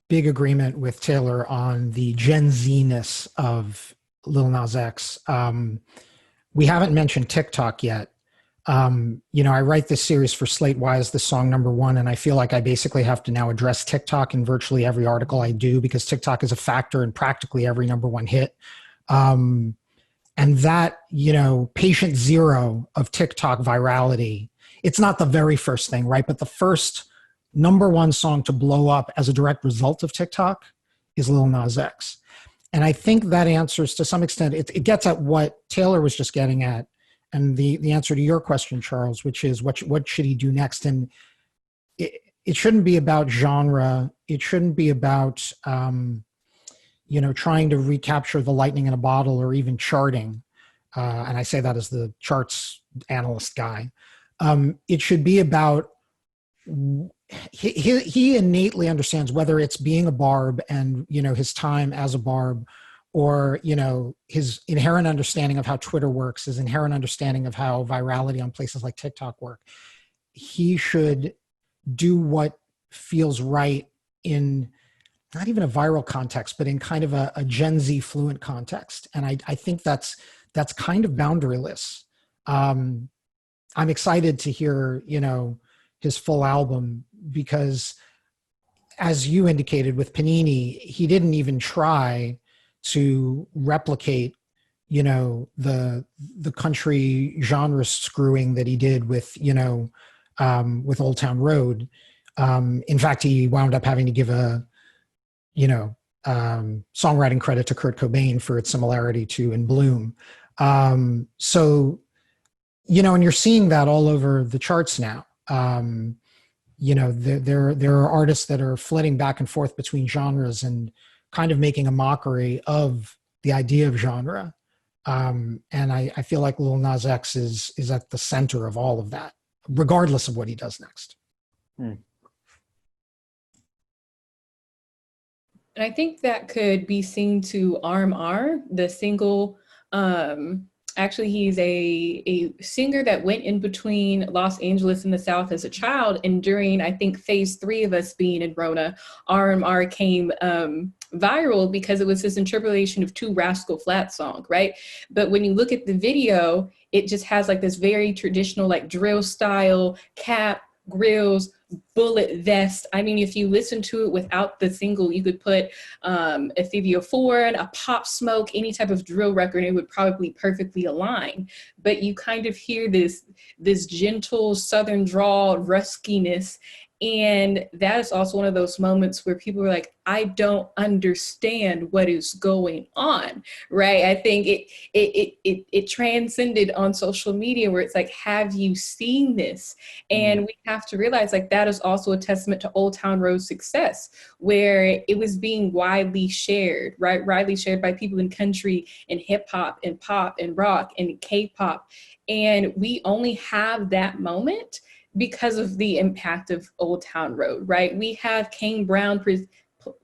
Big agreement with Taylor on the Gen Z-ness of Lil Nas X. We haven't mentioned TikTok yet. I write this series for Slate. Why is this song number one? And I feel like I basically have to now address TikTok in virtually every article I do because TikTok is a factor in practically every number one hit. And that, patient zero of TikTok virality, it's not the very first thing, right? But the first number one song to blow up as a direct result of TikTok is Lil Nas X. And I think that answers to some extent, it gets at what Taylor was just getting at. And the answer to your question, Charles, which is what should he do next? And it shouldn't be about genre. It shouldn't be about, trying to recapture the lightning in a bottle or even charting. And I say that as the charts analyst guy. It should be about, he innately understands whether it's being a barb and, his time as a barb, or his inherent understanding of how Twitter works, his inherent understanding of how virality on places like TikTok work. He should do what feels right in not even a viral context, but in kind of a Gen Z fluent context. And I think that's kind of boundaryless. I'm excited to hear his full album because, as you indicated with Panini, he didn't even try to replicate, the country genre screwing that he did with Old Town Road. In fact, he wound up having to give a, songwriting credit to Kurt Cobain for its similarity to In Bloom. And you're seeing that all over the charts now. There are artists that are flitting back and forth between genres and kind of making a mockery of the idea of genre. And I feel like Lil Nas X is at the center of all of that, regardless of what he does next. And I think that could be seen to R.M.R., the single. Actually, he's a singer that went in between Los Angeles and the South as a child. And during, I think, phase 3 of us being in Rona, R.M.R. came viral because it was his interpretation of Two Rascal Flatts song, right? But when you look at the video, it just has like this very traditional like drill style, cap, grills, bullet vest. I mean, if you listen to it without the single, you could put a Thevia Ford, a Pop Smoke, any type of drill record, it would probably perfectly align. But you kind of hear this gentle Southern drawl ruskiness. And that is also one of those moments where people are like, I don't understand what is going on, right? I think it transcended on social media where it's like, have you seen this? And we have to realize like that is also a testament to Old Town Road's success, where it was being widely shared, right? Widely shared by people in country and hip hop and pop and rock and K-pop. And we only have that moment because of the impact of Old Town Road, right? We have Kane Brown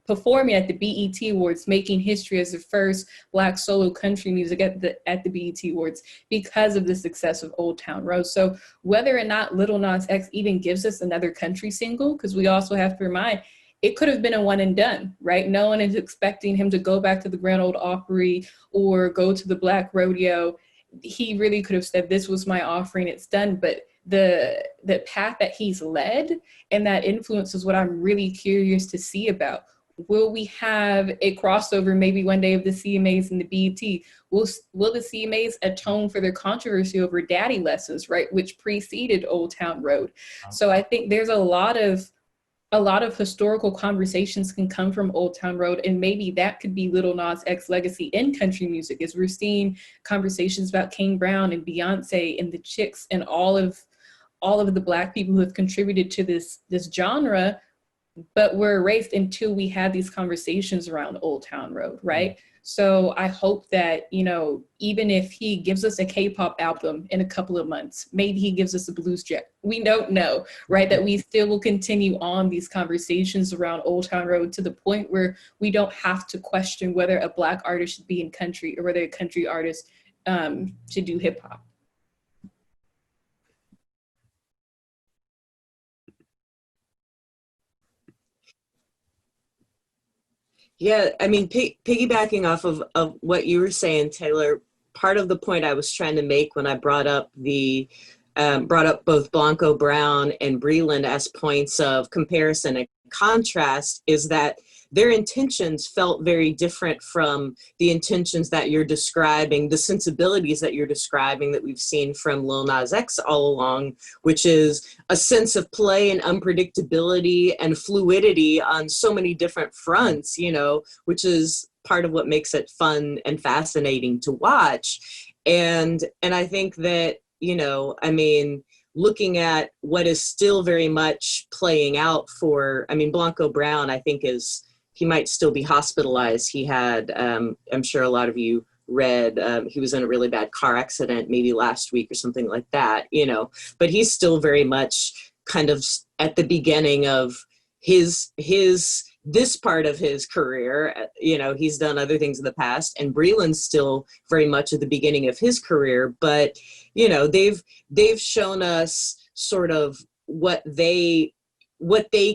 performing at the BET Awards, making history as the first Black solo country music at the BET Awards because of the success of Old Town Road. So whether or not Lil Nas X even gives us another country single, because we also have to remind, it could have been a one and done, right? No one is expecting him to go back to the Grand Ole Opry or go to the Black Rodeo. He really could have said, this was my offering, it's done. But the path that he's led and that influence is what I'm really curious to see about. Will we have a crossover maybe one day of the CMAs and the BET? Will the CMAs atone for their controversy over Daddy Lessons, right, which preceded Old Town Road? So I think there's a lot of a lot of historical conversations can come from Old Town Road, and maybe that could be Lil Nas X legacy in country music, as we're seeing conversations about King Brown and Beyonce and the Chicks and all of the Black people who have contributed to this genre, but we're erased until we have these conversations around Old Town Road, right? So I hope that, you know, even if he gives us a K-pop album in a couple of months, maybe he gives us a blues jack, we don't know, right? That we still will continue on these conversations around Old Town Road to the point where we don't have to question whether a Black artist should be in country or whether a country artist should do hip hop. Yeah, I mean, piggybacking off of what you were saying, Taylor, part of the point I was trying to make when I brought up both Blanco Brown and Breland as points of comparison and contrast is that their intentions felt very different from the intentions that you're describing, the sensibilities that you're describing that we've seen from Lil Nas X all along, which is a sense of play and unpredictability and fluidity on so many different fronts, you know, which is part of what makes it fun and fascinating to watch. And I think that, you know, I mean, looking at what is still very much playing out for, I mean, Blanco Brown, I think he might still be hospitalized. He had, I'm sure a lot of you read, he was in a really bad car accident maybe last week or something like that, you know, but he's still very much kind of at the beginning of this part of his career. You know, he's done other things in the past, and Breland's still very much at the beginning of his career, but, you know, they've shown us sort of what they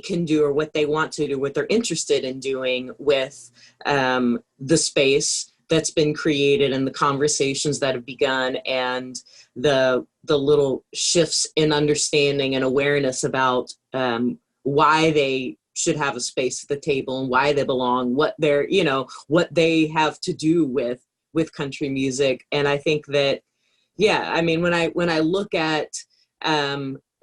can do or what they want to do, what they're interested in doing with the space that's been created and the conversations that have begun and the little shifts in understanding and awareness about why they should have a space at the table and why they belong, what they're, you know, what they have to do with country music. And I think that, yeah, I mean, when I look at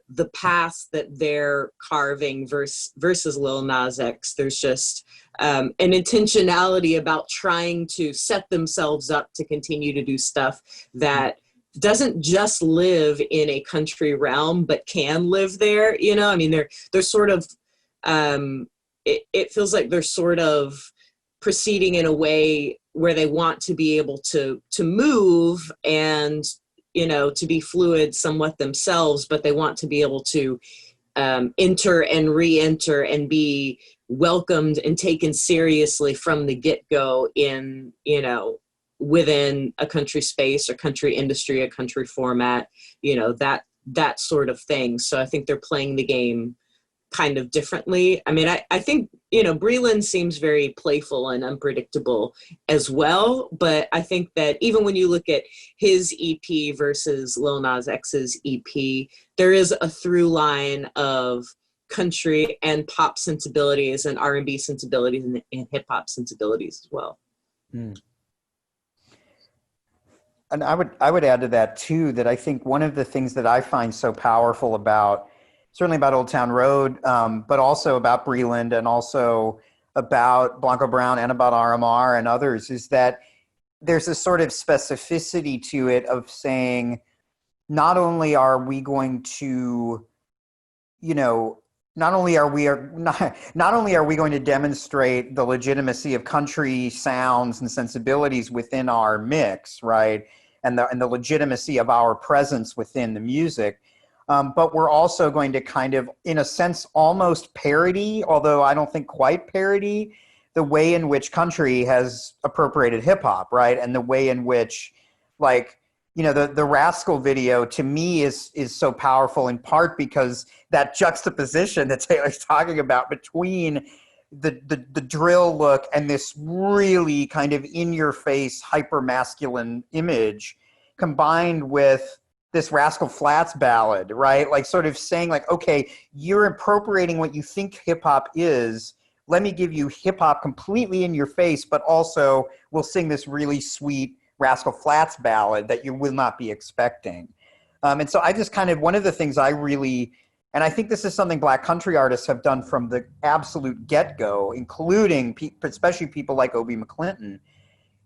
the path that they're carving versus Lil Nas X, there's just an intentionality about trying to set themselves up to continue to do stuff that doesn't just live in a country realm, but can live there. You know, I mean, they're sort of, it feels like they're sort of proceeding in a way where they want to be able to move and, you know, to be fluid somewhat themselves, but they want to be able to enter and re-enter and be welcomed and taken seriously from the get-go in, you know, within a country space or country industry, a country format, you know, that sort of thing. So I think they're playing the game kind of differently. I mean, I think, you know, Breland seems very playful and unpredictable as well, but I think that even when you look at his EP versus Lil Nas X's EP, there is a through line of country and pop sensibilities and R&B sensibilities and hip hop sensibilities as well. Mm. And I would add to that too, that I think one of the things that I find so powerful about, certainly about Old Town Road, but also about Breland and also about Blanco Brown and about RMR and others, is that there's a sort of specificity to it of saying, not only are we going to, you know, not only are we going to demonstrate the legitimacy of country sounds and sensibilities within our mix, right, and the legitimacy of our presence within the music, but we're also going to kind of, in a sense, almost parody, although I don't think quite parody, the way in which country has appropriated hip hop, right, and the way in which, like, you know, the Rascal video to me is so powerful in part because that juxtaposition that Taylor's talking about between the drill look and this really kind of in-your-face hyper-masculine image combined with this Rascal Flatts ballad, right? Like sort of saying like, okay, you're appropriating what you think hip-hop is. Let me give you hip-hop completely in your face, but also we'll sing this really sweet Rascal Flatts ballad that you will not be expecting. And so I just kind of, one of the things I really And I think this is something Black country artists have done from the absolute get-go, including especially people like Obie McClinton,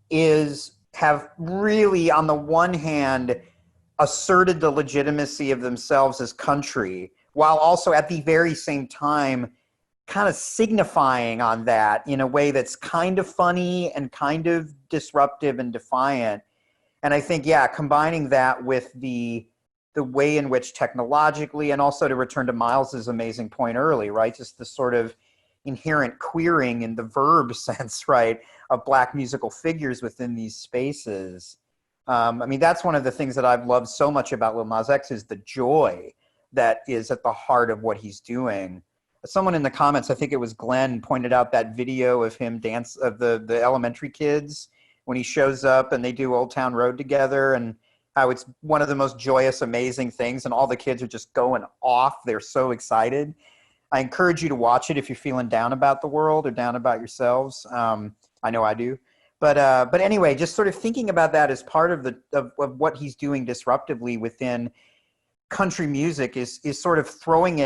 is have really, on the one hand, asserted the legitimacy of themselves as country, while also at the very same time kind of signifying on that in a way that's kind of funny and kind of disruptive and defiant. And I think, yeah, combining that with the way in which technologically, and also to return to Myles's amazing point early, right, just the sort of inherent queering in the verb sense, right, of Black musical figures within these spaces. I mean, that's one of the things that I've loved so much about Lil Nas X is the joy that is at the heart of what he's doing. Someone in the comments, I think it was Glenn, pointed out that video of him dance of the elementary kids when he shows up and they do Old Town Road together, and how it's one of the most joyous, amazing things, and all the kids are just going off. They're so excited. I encourage you to watch it if you're feeling down about the world or down about yourselves. I know I do. But anyway, just sort of thinking about that as part of of what he's doing disruptively within country music is sort of throwing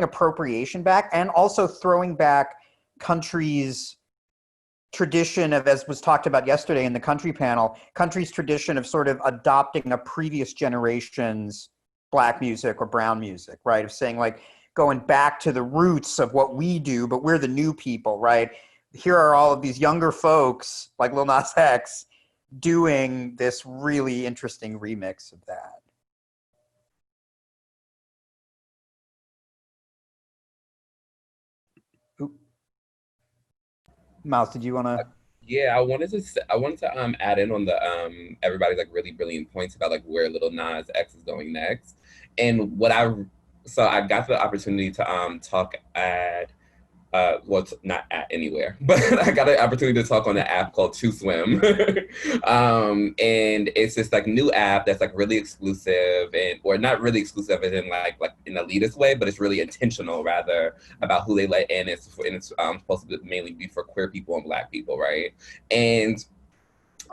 appropriation back, and also throwing back country's tradition of, as was talked about yesterday in the country panel, country's tradition of sort of adopting a previous generation's Black music or brown music, right? Of saying, like, going back to the roots of what we do, but we're the new people, right? Here are all of these younger folks like Lil Nas X doing this really interesting remix of that. Oop. Myles, did you want to? Yeah, I wanted to add in on the everybody's like really brilliant points about like where Lil Nas X is going next, and so I got the opportunity to talk at well, not at anywhere, but I got an opportunity to talk on an app called To Swim. And it's this like new app that's like really exclusive, or not really exclusive as in like in an elitist way, but it's really intentional rather about who they let in. It's supposed to mainly be for queer people and Black people, right? And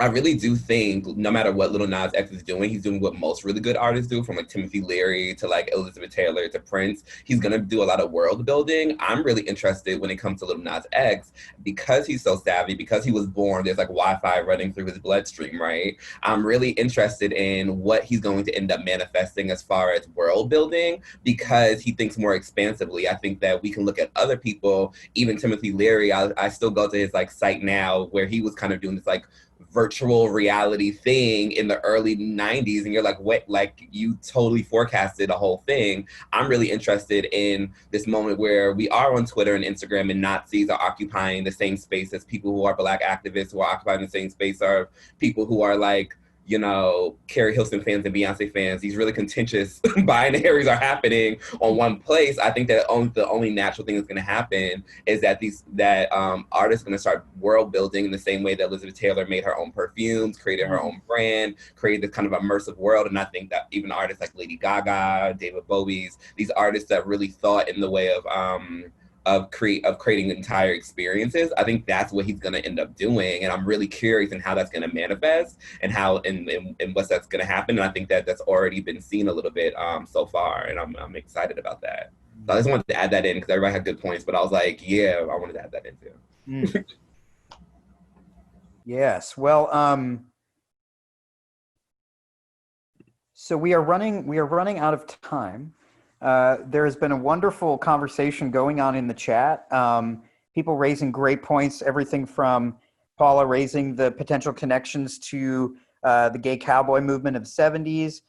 I really do think no matter what Lil Nas X is doing, he's doing what most really good artists do, from like Timothy Leary to like Elizabeth Taylor to Prince. He's gonna do a lot of world building. I'm really interested when it comes to Lil Nas X because he's so savvy, because he was born, there's like Wi-Fi running through his bloodstream, right? I'm really interested in what he's going to end up manifesting as far as world building, because he thinks more expansively. I think that we can look at other people, even Timothy Leary. I still go to his like site now where he was kind of doing this like virtual reality thing in the early 90s, and you're like, what, like you totally forecasted a whole thing. I'm really interested in this moment where we are on Twitter and Instagram, and Nazis are occupying the same space as people who are Black activists, who are occupying the same space are people who are like, you know, Carrie Hilson fans and Beyonce fans. These really contentious binaries are happening on one place. I think that the only natural thing that's going to happen is that artists are going to start world building in the same way that Elizabeth Taylor made her own perfumes, created her own brand, created this kind of immersive world. And I think that even artists like Lady Gaga, David Bowie's, these artists that really thought in the way of creating entire experiences, I think that's what he's going to end up doing. And I'm really curious in how that's going to manifest and how and what's that's going to happen. And I think that that's already been seen a little bit so far. And I'm excited about that. So I just wanted to add that in because everybody had good points, but I was like, yeah, I wanted to add that in too. Yes. Well, so we are running out of time. There has been a wonderful conversation going on in the chat. People raising great points, everything from Paula raising the potential connections to the gay cowboy movement of the 70s,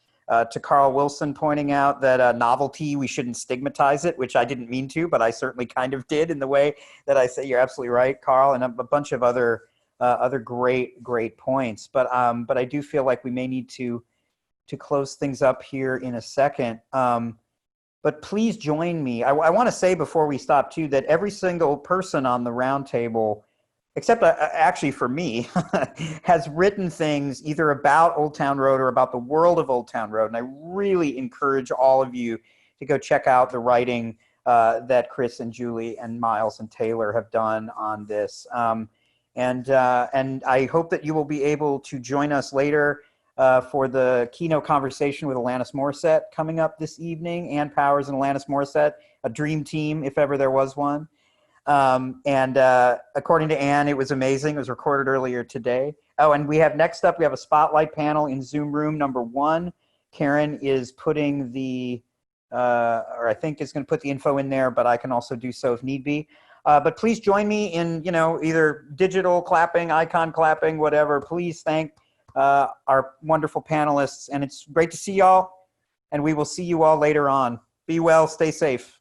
to Carl Wilson pointing out that novelty, we shouldn't stigmatize it, which I didn't mean to, but I certainly kind of did in the way that I say. You're absolutely right, Carl, and a bunch of other great points. But I do feel like we may need to close things up here in a second. But please join me. I want to say before we stop too that every single person on the roundtable, except actually for me, has written things either about Old Town Road or about the world of Old Town Road. And I really encourage all of you to go check out the writing that Chris and Julie and Myles and Taylor have done on this. And I hope that you will be able to join us later for the keynote conversation with Alanis Morissette coming up this evening. Ann Powers and Alanis Morissette, a dream team if ever there was one. And according to Ann, it was amazing. It was recorded earlier today. Oh, and we have next up, we have a spotlight panel in Zoom room number 1. Karen is putting the, or I think is going to put the info in there, but I can also do so if need be. But please join me in, either digital clapping, icon clapping, whatever. Please thank our wonderful panelists. And it's great to see y'all. And we will see you all later on. Be well, stay safe.